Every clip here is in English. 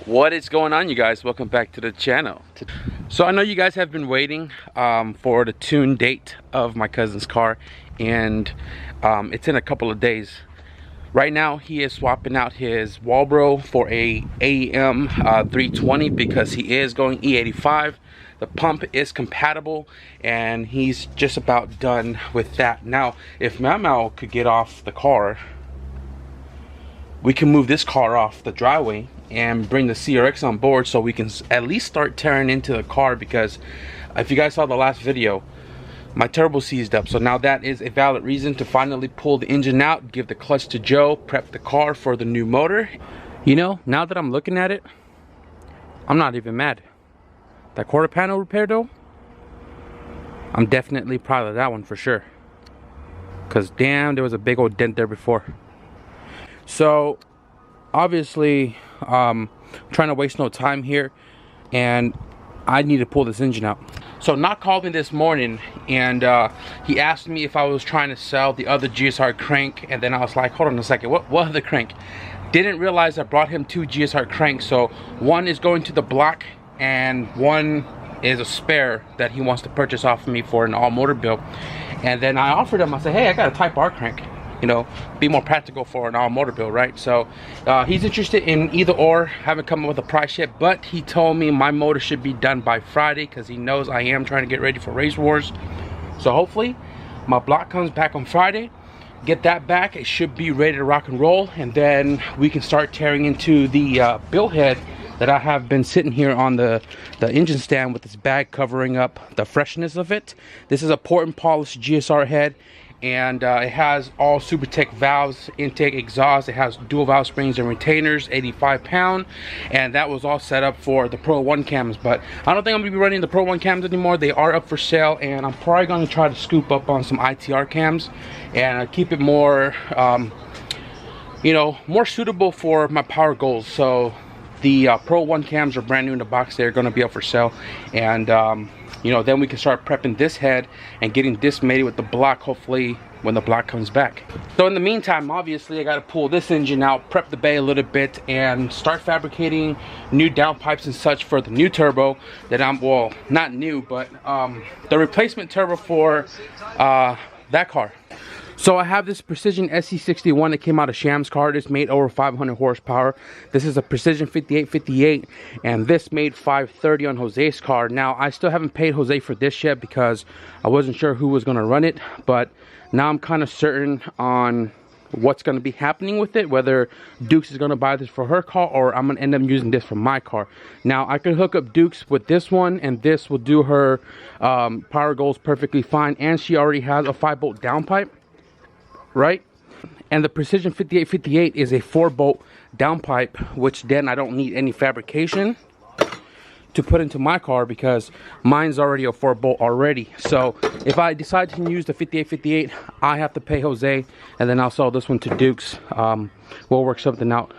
What is going on, you guys? Welcome back to the channel. So I know you guys have been waiting for the tune date of my cousin's car, and it's in a couple of days. Right now he is swapping out his Walbro for a AEM 320 because he is going E85. The pump is compatible and he's just about done with that. Now if Mau could get off the car, we can move this car off the driveway and bring the CRX on board so we can at least start tearing into the car, because if you guys saw the last video, my turbo seized up. So now that is a valid reason to finally pull the engine out, give the clutch to Joe, prep the car for the new motor. You know, now that I'm looking at it, I'm not even mad. That quarter panel repair though, I'm definitely proud of that one for sure, because damn, there was a big old dent there before. So obviously trying to waste no time here, and I need to pull this engine out. So Knock called me this morning and he asked me if I was trying to sell the other GSR crank, and then I was like, hold on a second, what other crank? Didn't realize I brought him two GSR cranks. So one is going to the block and one is a spare that he wants to purchase off of me for an all motor build. And then I offered him, I said, hey, I got a Type R crank, you know, be more practical for an all motor build, right? So he's interested in either or. Haven't come up with a price yet, but he told me my motor should be done by Friday because he knows I am trying to get ready for Race Wars. So hopefully my block comes back on Friday, get that back, it should be ready to rock and roll, and then we can start tearing into the bill head that I have been sitting here on the engine stand with this bag covering up the freshness of it. This is a port and polish GSR head, and it has all SuperTech valves, intake, exhaust. It has dual valve springs and retainers, 85 pound, and that was all set up for the Pro 1 cams. But I don't think I'm gonna be running the Pro 1 cams anymore. They are up for sale, and I'm probably gonna try to scoop up on some ITR cams and keep it more you know, more suitable for my power goals. So the Pro 1 cams are brand new in the box. They're gonna be up for sale, and you know, then we can start prepping this head and getting this mated with the block, hopefully when the block comes back. So in the meantime, obviously I got to pull this engine out, prep the bay a little bit, and start fabricating new downpipes and such for the new turbo that I'm, well, not new, but the replacement turbo for that car. So I have this Precision SC61 that came out of Sham's car. This made over 500 horsepower. This is a Precision 5858, and this made 530 on Jose's car. Now I still haven't paid Jose for this yet because I wasn't sure who was going to run it, but now I'm kind of certain on what's going to be happening with it, whether Dukes is going to buy this for her car or I'm going to end up using this for my car. Now I can hook up Dukes with this one, and this will do her power goals perfectly fine, and she already has a 5-bolt downpipe, right? And the Precision 5858 is a 4-bolt downpipe, which then I don't need any fabrication to put into my car because mine's already a 4-bolt already. So if I decide to use the 5858, I have to pay Jose, and then I'll sell this one to Dukes. We'll work something out.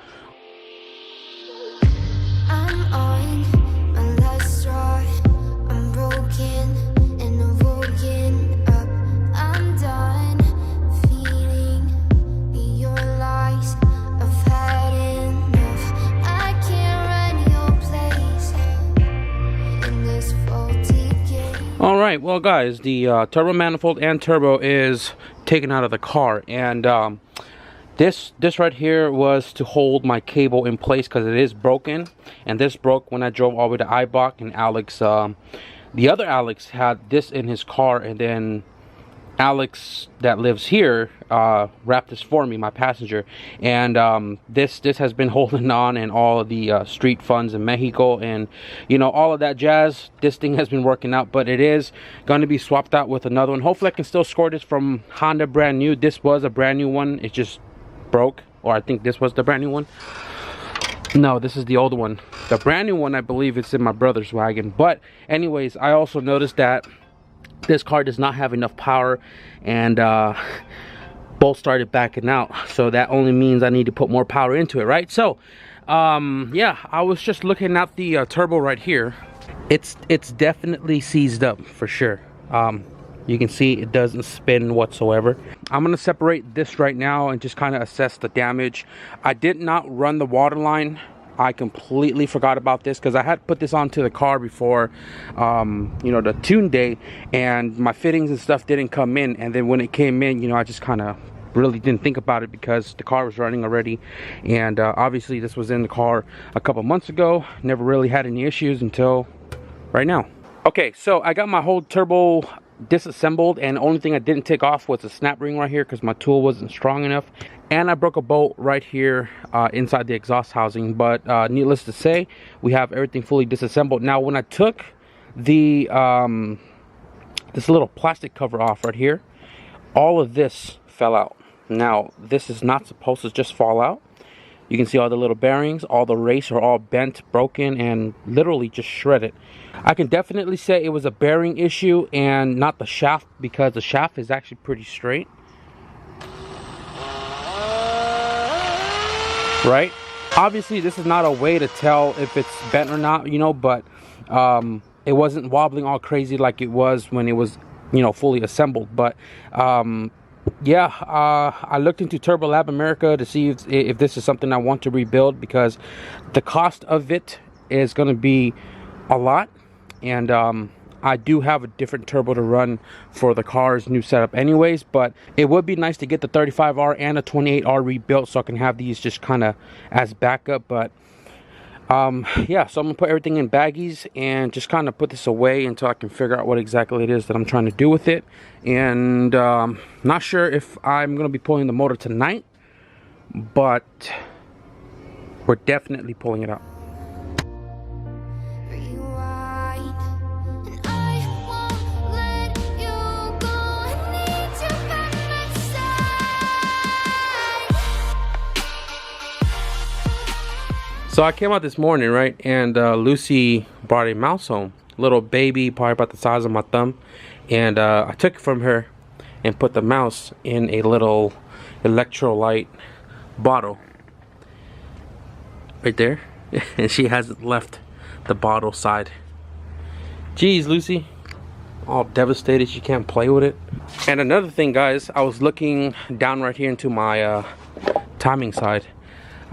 Alright, well guys, the turbo manifold and turbo is taken out of the car, and this right here was to hold my cable in place because it is broken, and this broke when I drove all the way to Ibach, and Alex, the other Alex had this in his car, and then Alex that lives here wrapped this for me, my passenger, and this has been holding on in all of the street funds in Mexico, and you know, all of that jazz. This thing has been working out, but it is going to be swapped out with another one. Hopefully I can still score this from Honda brand new. This was a brand new one, it just broke, or I think this was the brand new one. No, this is the old one. The brand new one, I believe it's in my brother's wagon. But anyways, I also noticed that this car does not have enough power, and both started backing out, so that only means I need to put more power into it, right? So yeah, I was just looking at the turbo right here. It's definitely seized up for sure. You can see it doesn't spin whatsoever. I'm gonna separate this right now and just kind of assess the damage. I did not run the water line I completely forgot about this because I had put this onto the car before, you know, the tune day, and my fittings and stuff didn't come in. And then when it came in, you know, I just kind of really didn't think about it because the car was running already. And obviously this was in the car a couple months ago. Never really had any issues until right now. Okay, so I got my whole turbo disassembled, and the only thing I didn't take off was the snap ring right here because my tool wasn't strong enough. And I broke a bolt right here inside the exhaust housing. But needless to say, we have everything fully disassembled. Now when I took the this little plastic cover off right here, all of this fell out. Now this is not supposed to just fall out. You can see all the little bearings, all the race are all bent, broken, and literally just shredded. I can definitely say it was a bearing issue and not the shaft, because the shaft is actually pretty straight. Right? Obviously this is not a way to tell if it's bent or not, you know, but it wasn't wobbling all crazy like it was when it was, you know, fully assembled. But yeah, I looked into Turbo Lab America to see if this is something I want to rebuild, because the cost of it is going to be a lot. And I do have a different turbo to run for the car's new setup anyways, but it would be nice to get the 35R and a 28R rebuilt so I can have these just kind of as backup. But yeah, so I'm gonna put everything in baggies and just kind of put this away until I can figure out what exactly it is that I'm trying to do with it. And not sure if I'm gonna be pulling the motor tonight, but we're definitely pulling it out. So I came out this morning, right, and Lucy brought a mouse home, little baby, probably about the size of my thumb, and I took it from her and put the mouse in a little electrolyte bottle right there, and she hasn't left the bottle side. Jeez, Lucy, all devastated she can't play with it. And another thing, guys, I was looking down right here into my timing side.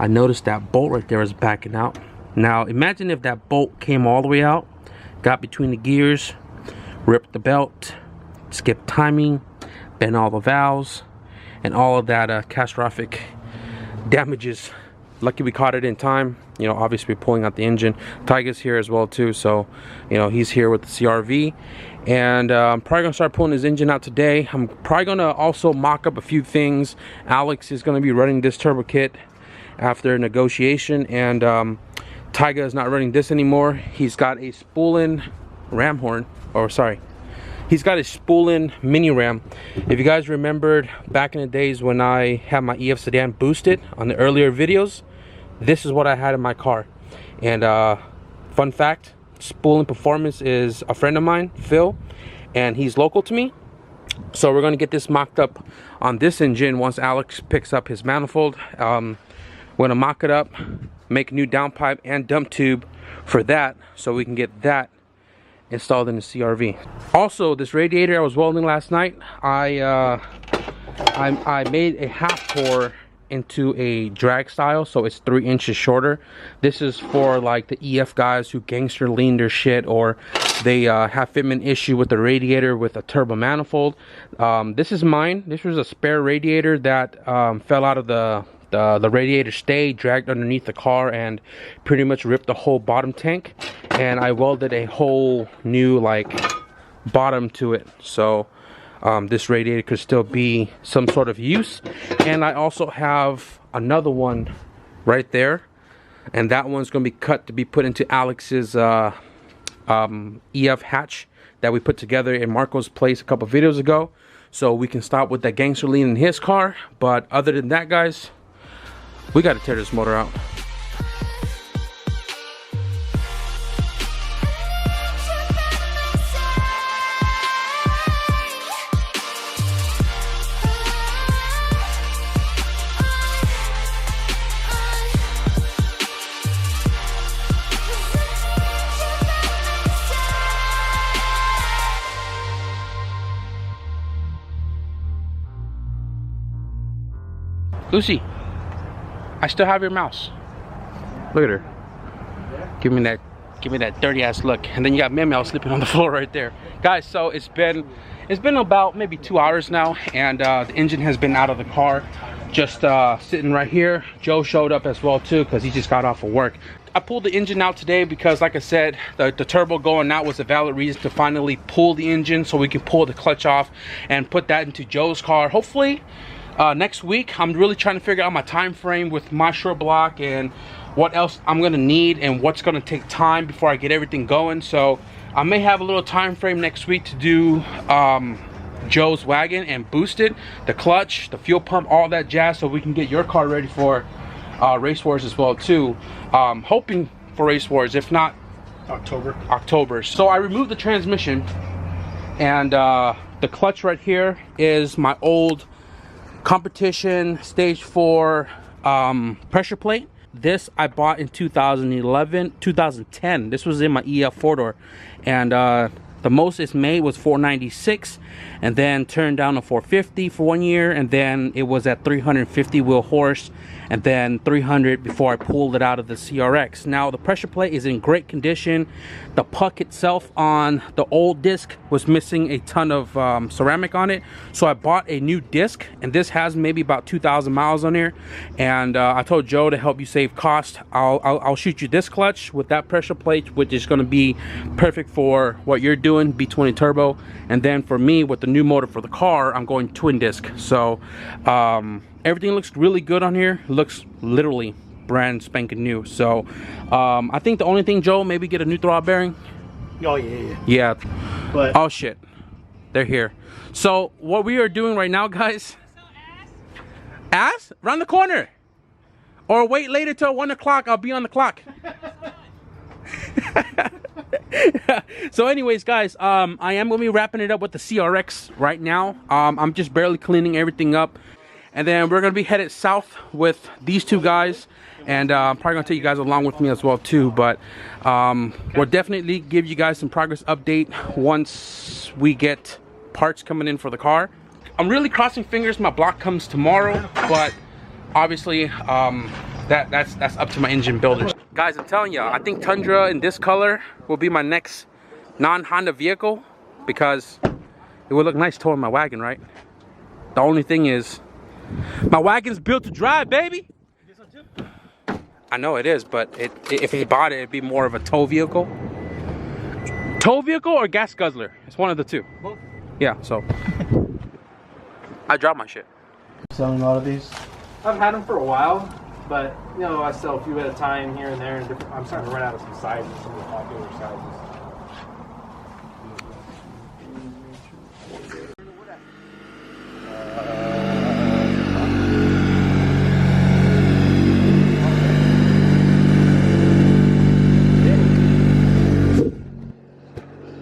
I noticed that bolt right there is backing out. Now imagine if that bolt came all the way out, got between the gears, ripped the belt, skipped timing, bent all the valves, and all of that catastrophic damages. Lucky we caught it in time. You know, obviously we're pulling out the engine. Tyga's here as well too, so you know, he's here with the CRV. And I'm probably gonna start pulling his engine out today. I'm probably gonna also mock up a few things. Alex is gonna be running this turbo kit after negotiation, and Tyga is not running this anymore. He's got a spool-in ram horn, or sorry, he's got a spool-in mini ram. If you guys remembered back in the days when I had my EF sedan boosted on the earlier videos, this is what I had in my car. And fun fact, spool-in performance is a friend of mine, Phil, and he's local to me. So we're gonna get this mocked up on this engine once Alex picks up his manifold. We're gonna mock it up, make a new downpipe and dump tube for that, so we can get that installed in the CRV. Also, this radiator I was welding last night, I made a half pour into a drag style, so it's 3 inches shorter. This is for like the EF guys who gangster lean their shit, or they have fitment issue with the radiator with a turbo manifold. This is mine. This was a spare radiator that fell out of the radiator stay, dragged underneath the car, and pretty much ripped the whole bottom tank. And I welded a whole new like bottom to it, so this radiator could still be some sort of use. And I also have another one right there, and that one's going to be cut to be put into Alex's EF hatch that we put together in Marco's place a couple videos ago, so we can stop with that gangster lean in his car. But other than that, guys, we got to tear this motor out. Lucy, I still have your mouse. Look at her. Give me that dirty ass look. And then you got Meme sleeping on the floor right there. Guys, so it's been about maybe 2 hours now, and the engine has been out of the car, just sitting right here. Joe showed up as well too, because he just got off of work. I pulled the engine out today because, like I said, the turbo going out was a valid reason to finally pull the engine, so we can pull the clutch off and put that into Joe's car. Hopefully next week. I'm really trying to figure out my time frame with my short block and what else I'm gonna need and what's gonna take time before I get everything going. So I may have a little time frame next week to do Joe's wagon and boost it, the clutch, the fuel pump, all that jazz, so we can get your car ready for Race Wars as well too. Hoping for Race Wars, if not October. So I removed the transmission, and the clutch right here is my old competition stage 4 pressure plate. This I bought in 2010. This was in my EF 4-door, and the most it's made was 496, and then turned down to 450 for 1 year, and then it was at 350 wheel horse, and then 300 before I pulled it out of the CRX. Now the pressure plate is in great condition. The puck itself on the old disc was missing a ton of ceramic on it, so I bought a new disc, and this has maybe about 2,000 miles on here. And I told Joe to help you save cost, I'll shoot you this clutch with that pressure plate, which is going to be perfect for what you're doing, B20 turbo. And then for me, with the new motor for the car, I'm going twin disc. So everything looks really good on here. It looks literally brand spanking new. So I think the only thing, Joe, maybe get a new throttle bearing. Oh yeah. Yeah. But oh shit, they're here. So what we are doing right now, guys, ass around the corner, or wait later till 1 o'clock. I'll be on the clock. So anyways, guys, I am gonna be wrapping it up with the CRX right now. I'm just barely cleaning everything up, and then we're gonna be headed south with these two guys, and I'm probably gonna take you guys along with me as well too. But we'll definitely give you guys some progress update once we get parts coming in for the car. I'm really crossing fingers my block comes tomorrow, but obviously that's up to my engine builders. Guys, I'm telling you, I think Tundra in this color will be my next non-Honda vehicle, because it would look nice towing my wagon, right? The only thing is, my wagon's built to drive, baby. I know it is, but if he bought it, it'd be more of a tow vehicle. Tow vehicle or gas guzzler? It's one of the two. Both. Yeah, so I dropped my shit. Selling a lot of these? I've had them for a while, but you know, I sell a few at a time here and there. And I'm starting to run out of some sizes, some of the popular sizes.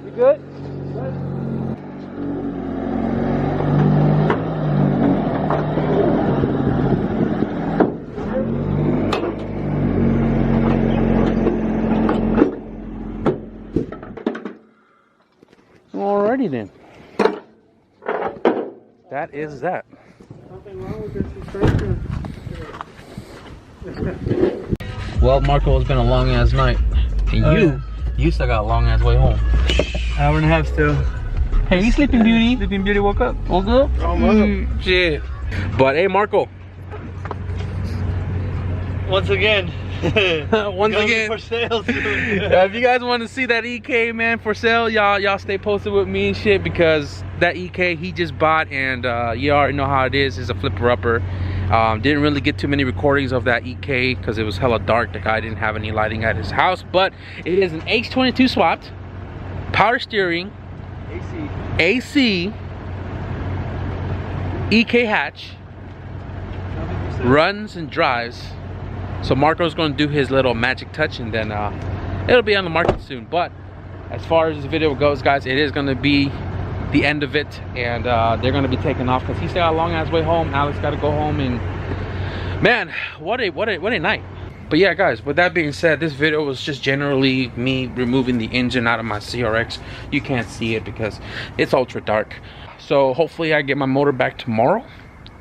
You good? Alrighty then. That is that. Nothing wrong with this suspension. Well, Marco, it's been a long ass night, and you still got a long ass way home. Hour and a half still. Hey, you Sleeping Beauty? Sleeping Beauty woke up. Woke up? Shit. But hey, Marco. Once again. Once again. For sale soon. If you guys want to see that EK, man, for sale, y'all stay posted with me and shit, because that EK he just bought, and you already know how it is. It's a flipper upper. Didn't really get too many recordings of that EK because it was hella dark. The guy didn't have any lighting at his house, but it is an H22 swapped, power steering, AC, EK hatch, runs and drives. So Marco's going to do his little magic touch, and then it'll be on the market soon. But as far as this video goes, guys, it is going to be the end of it, and they're going to be taking off because he still got a long ass way home. Alex got to go home, and man, what a night. But yeah, guys, with that being said, this video was just generally me removing the engine out of my CRX. You can't see it because it's ultra dark. So hopefully I get my motor back tomorrow,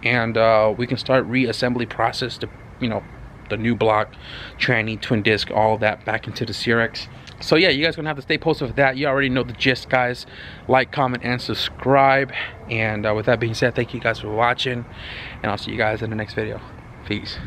and we can start reassembly process to, you know, the new block, tranny, twin disc, all that back into the CRX. So yeah, you guys gonna have to stay posted with that. You already know the gist, guys. Like, comment, and subscribe. And with that being said, thank you guys for watching, and I'll see you guys in the next video. Peace.